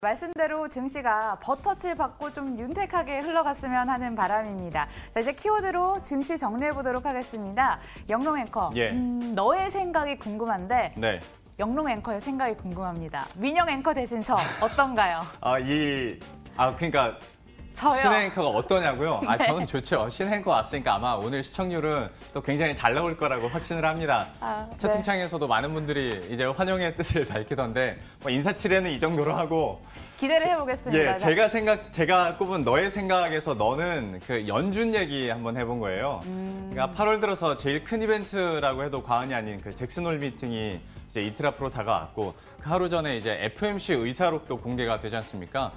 말씀대로 증시가 버터칠 받고 좀 윤택하게 흘러갔으면 하는 바람입니다. 자, 이제 키워드로 증시 정리해 보도록 하겠습니다. 영롱 앵커, 예. 너의 생각이 궁금한데 네. 영롱 앵커의 생각이 궁금합니다. 민영 앵커 대신 저 어떤가요? 그러니까 저요. 신의 앵커가 어떠냐고요? 네. 저는 좋죠. 신의 앵커 왔으니까 아마 오늘 시청률은 또 굉장히 잘 나올 거라고 확신을 합니다. 네. 채팅창에서도 많은 분들이 이제 환영의 뜻을 밝히던데 인사치레는 이 정도로 하고 기대를 해보겠습니다. 예, 제가 꼽은 너의 생각에서 너는 그 연준 얘기 한번 해본 거예요. 그러니까 8월 들어서 제일 큰 이벤트라고 해도 과언이 아닌 그 잭슨홀 미팅이 이제 이틀 앞으로 다가왔고 그 하루 전에 이제 FOMC 의사록도 공개가 되지 않습니까?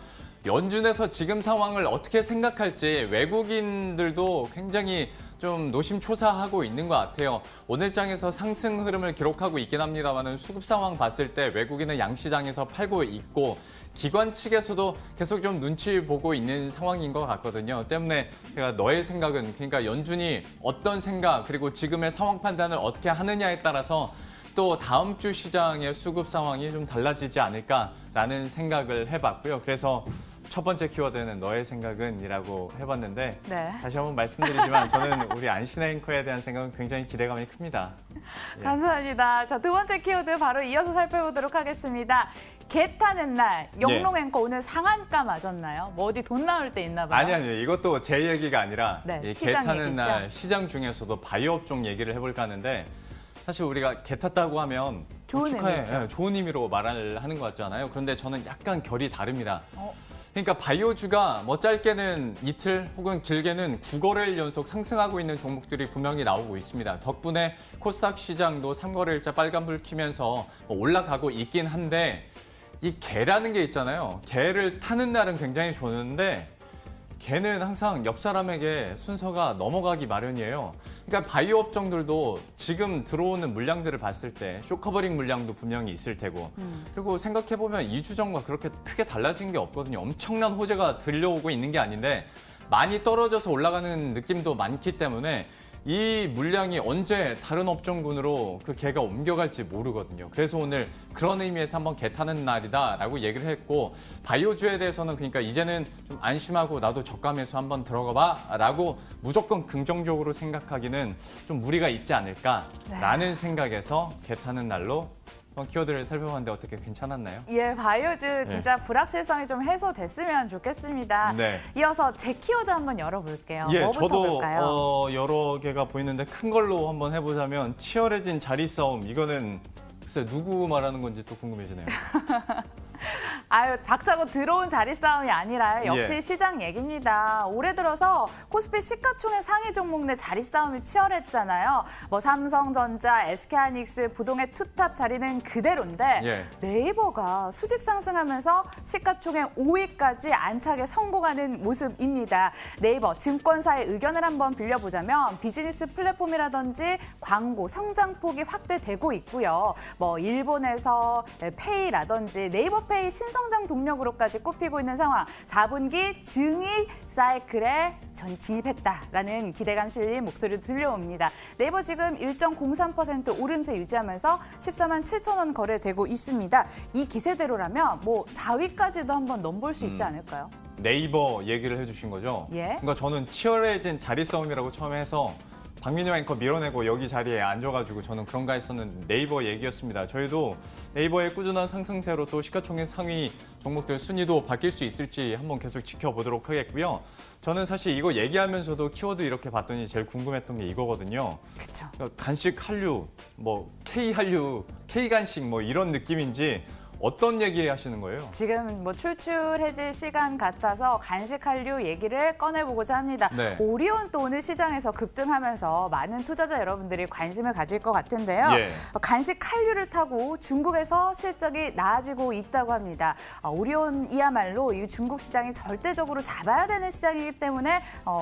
연준에서 지금 상황을 어떻게 생각할지 외국인들도 굉장히 좀 노심초사하고 있는 것 같아요. 오늘장에서 상승 흐름을 기록하고 있긴 합니다만 수급 상황 봤을 때 외국인은 양시장에서 팔고 있고 기관 측에서도 계속 좀 눈치 보고 있는 상황인 것 같거든요. 때문에 제가 너의 생각은 그러니까 연준이 어떤 생각 그리고 지금의 상황 판단을 어떻게 하느냐에 따라서 또 다음 주 시장의 수급 상황이 좀 달라지지 않을까라는 생각을 해봤고요. 그래서 첫 번째 키워드는 너의 생각은이라고 해봤는데 네. 다시 한번 말씀드리지만 저는 우리 안신혜 앵커에 대한 생각은 굉장히 기대감이 큽니다. 예. 감사합니다. 자, 두 번째 키워드 바로 이어서 살펴보도록 하겠습니다. 개 타는 날, 영롱 앵커 오늘 상한가 맞았나요? 뭐 어디 돈 나올 때 있나 봐요? 아니요. 이것도 제 얘기가 아니라 네, 개 시장 타는 얘기죠. 날 시장 중에서도 바이오 업종 얘기를 해볼까 하는데 사실 우리가 개 탔다고 하면 좋은 축하해, 의미죠. 예, 좋은 의미로 말을 하는 것 같잖아요. 그런데 저는 약간 결이 다릅니다. 어. 그러니까 바이오주가 뭐 짧게는 이틀 혹은 길게는 9거래일 연속 상승하고 있는 종목들이 분명히 나오고 있습니다. 덕분에 코스닥 시장도 3거래일자 빨간불 켜면서 올라가고 있긴 한데 이 개라는 게 있잖아요. 개를 타는 날은 굉장히 좋은데 개는 항상 옆 사람에게 순서가 넘어가기 마련이에요. 그러니까 바이오 업종들도 지금 들어오는 물량들을 봤을 때 쇼커버링 물량도 분명히 있을 테고 그리고 생각해보면 2주 전과 그렇게 크게 달라진 게 없거든요. 엄청난 호재가 들려오고 있는 게 아닌데 많이 떨어져서 올라가는 느낌도 많기 때문에 이 물량이 언제 다른 업종군으로 그 개가 옮겨갈지 모르거든요. 그래서 오늘 그런 의미에서 한번 개 타는 날이다라고 얘기를 했고 바이오주에 대해서는 그러니까 이제는 좀 안심하고 나도 저가 매수 한번 들어가 봐라고 무조건 긍정적으로 생각하기는 좀 무리가 있지 않을까라는 생각에서 개 타는 날로 키워드를 살펴봤는데 어떻게 괜찮았나요? 예, 바이오주 진짜 불확실성이 좀 해소됐으면 좋겠습니다. 네. 이어서 제 키워드 한번 열어볼게요. 예, 뭐부터 저도 볼까요? 여러 개가 보이는데 큰 걸로 한번 해보자면 치열해진 자리 싸움. 이거는 글쎄 누구 말하는 건지 또 궁금해지네요. 아유, 박차고 들어온 자리 싸움이 아니라 역시 예. 시장 얘기입니다. 올해 들어서 코스피 시가총액 상위 종목 내 자리 싸움이 치열했잖아요. 뭐 삼성전자, SK하이닉스, 부동의 투탑 자리는 그대로인데 예. 네이버가 수직 상승하면서 시가총액 5위까지 안착에 성공하는 모습입니다. 네이버 증권사의 의견을 한번 빌려보자면 비즈니스 플랫폼이라든지 광고, 성장폭이 확대되고 있고요. 뭐 일본에서 페이라든지 네이버페이 신성장 동력으로까지 꼽히고 있는 상황. 4분기 증이 사이클에 진입했다라는 기대감 실린 목소리도 들려옵니다. 네이버 지금 1.03% 오름세 유지하면서 14만 7천 원 거래되고 있습니다. 이 기세대로라면 뭐 4위까지도 한번 넘볼 수 있지 않을까요? 네이버 얘기를 해주신 거죠? 예. 그러니까 저는 치열해진 자리 싸움이라고 처음에 해서 박민효 앵커 밀어내고 여기 자리에 앉아가지고 저는 그런가 했었는데 네이버 얘기였습니다. 저희도 네이버의 꾸준한 상승세로 또 시가총액 상위 종목들 순위도 바뀔 수 있을지 한번 계속 지켜보도록 하겠고요. 저는 사실 이거 얘기하면서도 키워드 이렇게 봤더니 제일 궁금했던 게 이거거든요. 그렇죠. 그러니까 간식 한류, 뭐 K 한류, K 간식 뭐 이런 느낌인지 어떤 얘기 하시는 거예요? 지금 뭐 출출해질 시간 같아서 간식 한류 얘기를 꺼내보고자 합니다. 네. 오리온 또 오늘 시장에서 급등하면서 많은 투자자 여러분들이 관심을 가질 것 같은데요. 예. 간식 한류를 타고 중국에서 실적이 나아지고 있다고 합니다. 오리온이야말로 이 중국 시장이 절대적으로 잡아야 되는 시장이기 때문에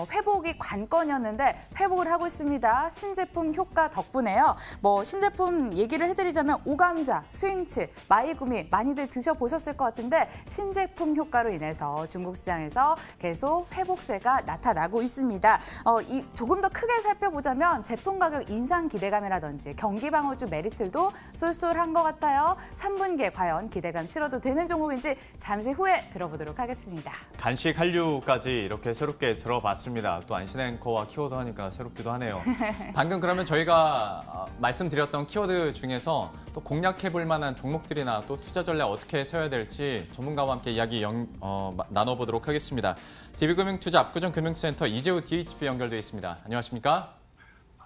회복이 관건이었는데 회복을 하고 있습니다. 신제품 효과 덕분에요. 뭐 신제품 얘기를 해드리자면 오감자, 스윙치, 마이구미 많이들 드셔보셨을 것 같은데 신제품 효과로 인해서 중국 시장에서 계속 회복세가 나타나고 있습니다. 조금 더 크게 살펴보자면 제품 가격 인상 기대감이라든지 경기 방어주 메리트도 쏠쏠한 것 같아요. 3분기에 과연 기대감 실어도 되는 종목인지 잠시 후에 들어보도록 하겠습니다. 간식 한류까지 이렇게 새롭게 들어봤습니다. 또 안신 앵커와 키워드 하니까 새롭기도 하네요. 방금 그러면 저희가 말씀드렸던 키워드 중에서 또 공략해볼 만한 종목들이나 또 투자 전략 어떻게 세워야 될지 전문가와 함께 이야기 나눠보도록 하겠습니다. DB금융투자 압구정금융센터 이재우 DHB 연결되어 있습니다. 안녕하십니까?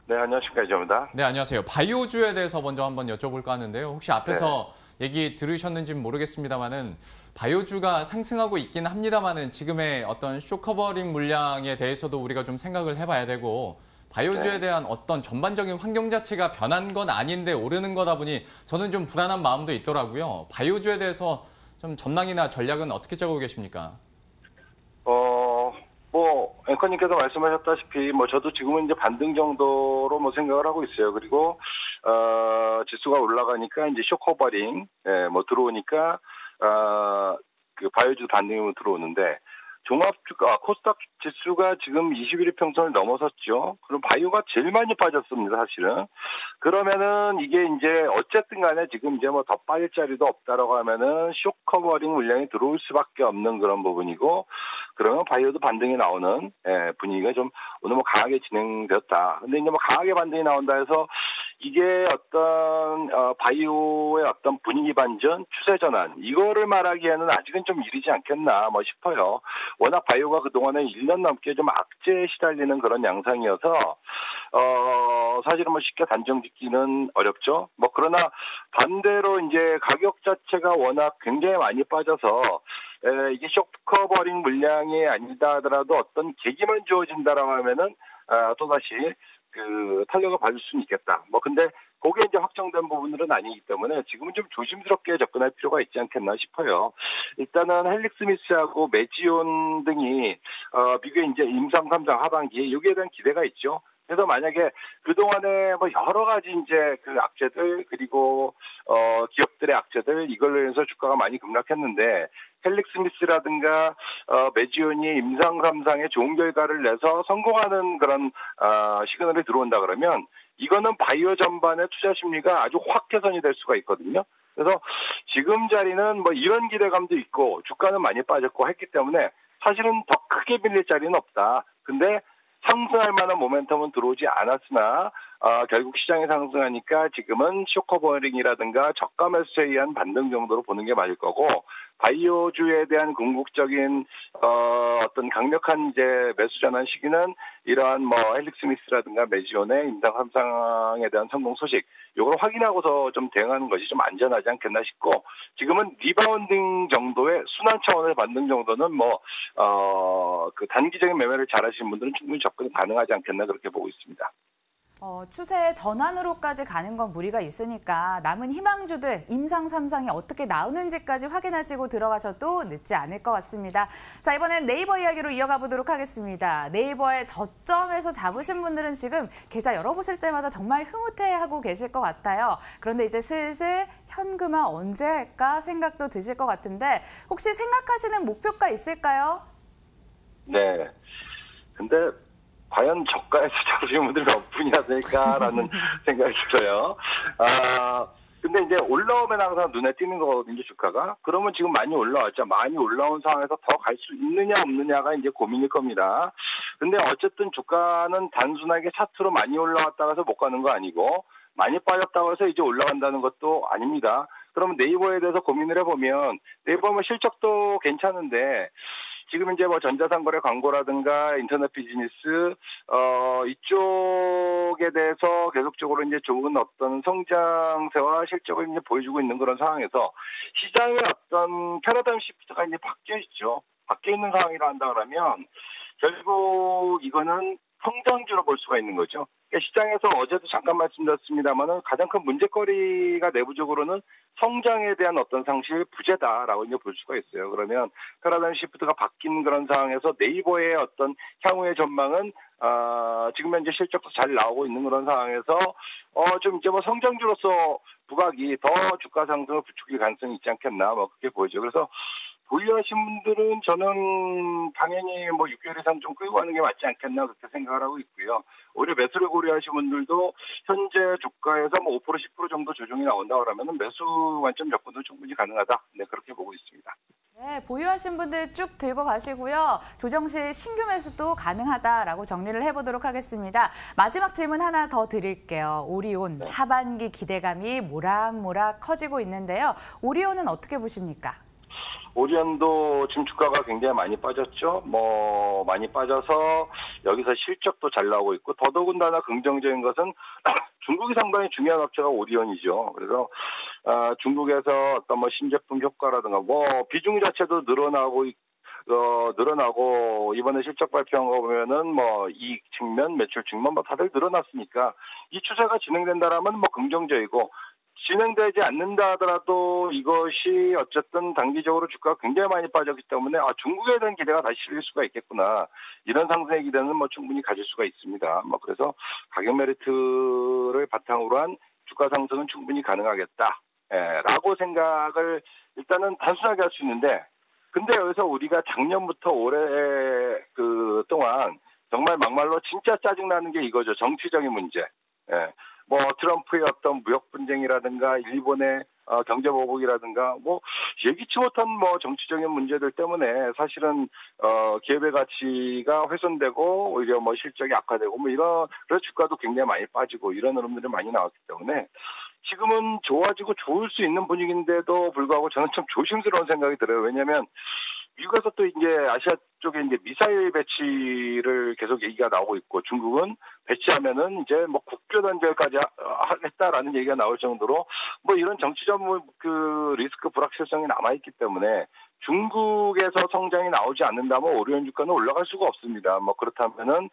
네, 안녕하십니까. 이재우입니다. 네, 안녕하세요. 바이오주에 대해서 먼저 한번 여쭤볼까 하는데요. 혹시 앞에서 얘기 들으셨는지는 모르겠습니다만은 바이오주가 상승하고 있긴 합니다만은 지금의 어떤 쇼커버링 물량에 대해서도 우리가 좀 생각을 해봐야 되고 바이오주에 대한 어떤 전반적인 환경 자체가 변한 건 아닌데 오르는 거다 보니 저는 좀 불안한 마음도 있더라고요. 바이오주에 대해서 좀 전망이나 전략은 어떻게 짜고 계십니까? 앵커님께서 말씀하셨다시피 저도 지금은 이제 반등 정도로 생각을 하고 있어요. 그리고 지수가 올라가니까 이제 쇼커버링 들어오니까 그 바이오주 반등이 들어오는데 종합주가 코스닥 지수가 지금 21일 평선을 넘어섰죠. 그럼 바이오가 제일 많이 빠졌습니다, 사실은. 그러면은 이게 이제 어쨌든 간에 지금 이제 더 빠질 자리도 없다라고 하면은 쇼커버링 물량이 들어올 수밖에 없는 그런 부분이고, 그러면 바이오도 반등이 나오는 분위기가 좀 오늘 강하게 진행되었다. 근데 이제 강하게 반등이 나온다 해서 이게 어떤 바이오의 어떤 분위기 반전, 추세 전환 이거를 말하기에는 아직은 좀 이르지 않겠나 싶어요. 워낙 바이오가 그동안에 1년 넘게 좀 악재에 시달리는 그런 양상이어서 사실은 쉽게 단정 짓기는 어렵죠. 그러나 반대로 이제 가격 자체가 워낙 굉장히 많이 빠져서 이게 쇼커버링 물량이 아니다 하더라도 어떤 계기만 주어진다라고 하면은 또다시 그 탄력을 받을 수는 있겠다. 근데 그게 이제 확정된 부분들은 아니기 때문에 지금은 좀 조심스럽게 접근할 필요가 있지 않겠나 싶어요. 일단은 헬릭스미스하고 메지온 등이 미국의 이제 임상 3장 하반기 여기에 대한 기대가 있죠. 그래서 만약에 그동안에 여러 가지 이제 그 악재들 그리고 기업들의 악재들 이걸로 해서 주가가 많이 급락했는데 헬릭스미스라든가 메지온이 임상 3상에 좋은 결과를 내서 성공하는 그런 시그널이 들어온다 그러면 이거는 바이오 전반의 투자 심리가 아주 확 개선이 될 수가 있거든요. 그래서 지금 자리는 이런 기대감도 있고 주가는 많이 빠졌고 했기 때문에 사실은 더 크게 빌릴 자리는 없다. 근데 상승할 만한 모멘텀은 들어오지 않았으나 결국 시장이 상승하니까 지금은 쇼커버링이라든가 저가 매수에 의한 반등 정도로 보는 게 맞을 거고 바이오주에 대한 궁극적인 어떤 강력한 이제 매수 전환 시기는 이러한 헬릭스미스라든가 메지온의 임상 3상에 대한 성공 소식 이걸 확인하고서 좀 대응하는 것이 좀 안전하지 않겠나 싶고 지금은 리바운딩 정도의 순환 차원의 반등 정도는 그 단기적인 매매를 잘하시는 분들은 충분히 접근 가능하지 않겠나 그렇게 보고 있습니다. 추세의 전환으로까지 가는 건 무리가 있으니까 남은 희망주들 임상 3상이 어떻게 나오는지까지 확인하시고 들어가셔도 늦지 않을 것 같습니다. 자, 이번엔 네이버 이야기로 이어가 보도록 하겠습니다. 네이버의 저점에서 잡으신 분들은 지금 계좌 열어보실 때마다 정말 흐뭇해하고 계실 것 같아요. 그런데 이제 슬슬 현금화 언제 할까 생각도 드실 것 같은데 혹시 생각하시는 목표가 있을까요? 네. 근데 과연 저가에서 잡으신 분들이 몇 분이나 될까라는 생각이 들어요. 근데 이제 올라오면 항상 눈에 띄는 거거든요, 주가가. 그러면 지금 많이 올라왔죠. 많이 올라온 상황에서 더 갈 수 있느냐 없느냐가 이제 고민일 겁니다. 근데 어쨌든 주가는 단순하게 차트로 많이 올라왔다고 해서 못 가는 거 아니고 많이 빠졌다고 해서 이제 올라간다는 것도 아닙니다. 그러면 네이버에 대해서 고민을 해보면 네이버는 실적도 괜찮은데 지금 이제 전자상거래 광고라든가 인터넷 비즈니스 이쪽에 대해서 계속적으로 이제 좋은 어떤 성장세와 실적을 이제 보여주고 있는 그런 상황에서 시장의 어떤 패러다임 시프트가 이제 바뀌어 있죠. 바뀌어 있는 상황이라 한다 그러면 결국 이거는 성장주로 볼 수가 있는 거죠. 시장에서 어제도 잠깐 말씀드렸습니다만은 가장 큰 문제거리가 내부적으로는 성장에 대한 어떤 상실 부재다라고 이제 볼 수가 있어요. 그러면 패러다임 시프트가 바뀐 그런 상황에서 네이버의 어떤 향후의 전망은 지금 현재 실적도 잘 나오고 있는 그런 상황에서 좀 이제 뭐 성장주로서 부각이 더 주가 상승을 부추길 가능성이 있지 않겠나 뭐 그렇게 보이죠. 그래서 보유하신 분들은 저는 당연히 뭐 6개월 이상 좀 끌고 가는 게 맞지 않겠나 그렇게 생각을 하고 있고요. 오히려 매수를 고려하신 분들도 현재 주가에서 뭐 5% 10% 정도 조정이 나온다 그러면은 매수 관점 접근도 충분히 가능하다. 네, 그렇게 보고 있습니다. 네, 보유하신 분들 쭉 들고 가시고요. 조정 시 신규 매수도 가능하다라고 정리를 해보도록 하겠습니다. 마지막 질문 하나 더 드릴게요. 오리온 하반기 기대감이 모락모락 커지고 있는데요. 오리온은 어떻게 보십니까? 오리온도 지금 주가가 굉장히 많이 빠졌죠. 뭐 많이 빠져서 여기서 실적도 잘 나오고 있고 더더군다나 긍정적인 것은 중국이 상당히 중요한 업체가 오리온이죠. 그래서 중국에서 어떤 뭐 신제품 효과라든가 뭐 비중 자체도 늘어나고 이번에 실적 발표한 거 보면은 뭐 이익 측면, 매출 측면 뭐 다들 늘어났으니까 이 추세가 진행된다라면 뭐 긍정적이고. 진행되지 않는다 하더라도 이것이 어쨌든 단기적으로 주가가 굉장히 많이 빠졌기 때문에 중국에 대한 기대가 다시 실릴 수가 있겠구나. 이런 상승의 기대는 뭐 충분히 가질 수가 있습니다. 뭐 그래서 가격 메리트를 바탕으로 한 주가 상승은 충분히 가능하겠다. 라고 생각을 일단은 단순하게 할 수 있는데 근데 여기서 우리가 작년부터 올해 동안 정말 막말로 진짜 짜증나는 게 이거죠. 정치적인 문제. 뭐 트럼프의 어떤 무역 분쟁이라든가 일본의 경제 보복이라든가 뭐 예기치 못한 뭐 정치적인 문제들 때문에 사실은 기업의 가치가 훼손되고 오히려 뭐 실적이 악화되고 뭐 그래서 주가도 굉장히 많이 빠지고 이런 흐름들이 많이 나왔기 때문에 지금은 좋아지고 좋을 수 있는 분위기인데도 불구하고 저는 좀 조심스러운 생각이 들어요. 왜냐하면 미국에서 또 이제 아시아 쪽에 이제 미사일 배치를 계속 얘기가 나오고 있고 중국은 배치하면은 이제 뭐 국교 단절까지 하겠다라는 얘기가 나올 정도로 뭐 이런 정치적 리스크 불확실성이 남아있기 때문에 중국에서 성장이 나오지 않는다면 오리온 주가는 올라갈 수가 없습니다. 뭐 그렇다면은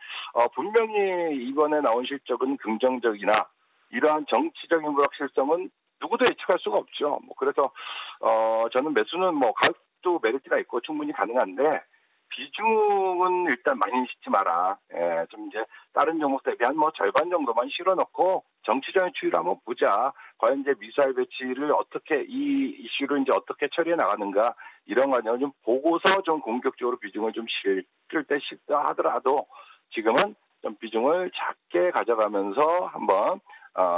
분명히 이번에 나온 실적은 긍정적이나 이러한 정치적인 불확실성은 누구도 예측할 수가 없죠. 뭐 그래서 저는 매수는 뭐 가격도 메리트가 있고 충분히 가능한데 비중은 일단 많이 싣지 마라. 좀 이제 다른 종목 대비 뭐 절반 정도만 실어놓고 정치적인 추이를 한번 보자. 과연 이제 미사일 배치를 어떻게 이 이슈를 이제 어떻게 처리해 나가는가 이런 과정을 좀 보고서 좀 공격적으로 비중을 좀 실을 때 실다 하더라도 지금은 좀 비중을 작게 가져가면서 한번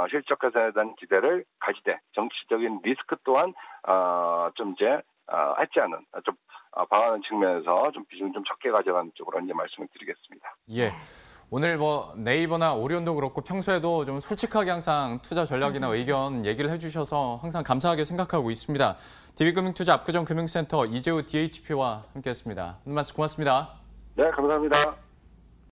실적 개선에 대한 기대를 가지되 정치적인 리스크 또한 좀 이제 하지 않은 좀 방어하는 측면에서 좀 비중 좀 적게 가져가는 쪽으로 이제 말씀을 드리겠습니다. 예. 오늘 뭐 네이버나 오리온도 그렇고 평소에도 좀 솔직하게 항상 투자 전략이나 의견 얘기를 해주셔서 항상 감사하게 생각하고 있습니다. DB금융투자 압구정 금융센터 이재우 DHP와 함께했습니다. 오늘 말씀 고맙습니다. 네, 감사합니다.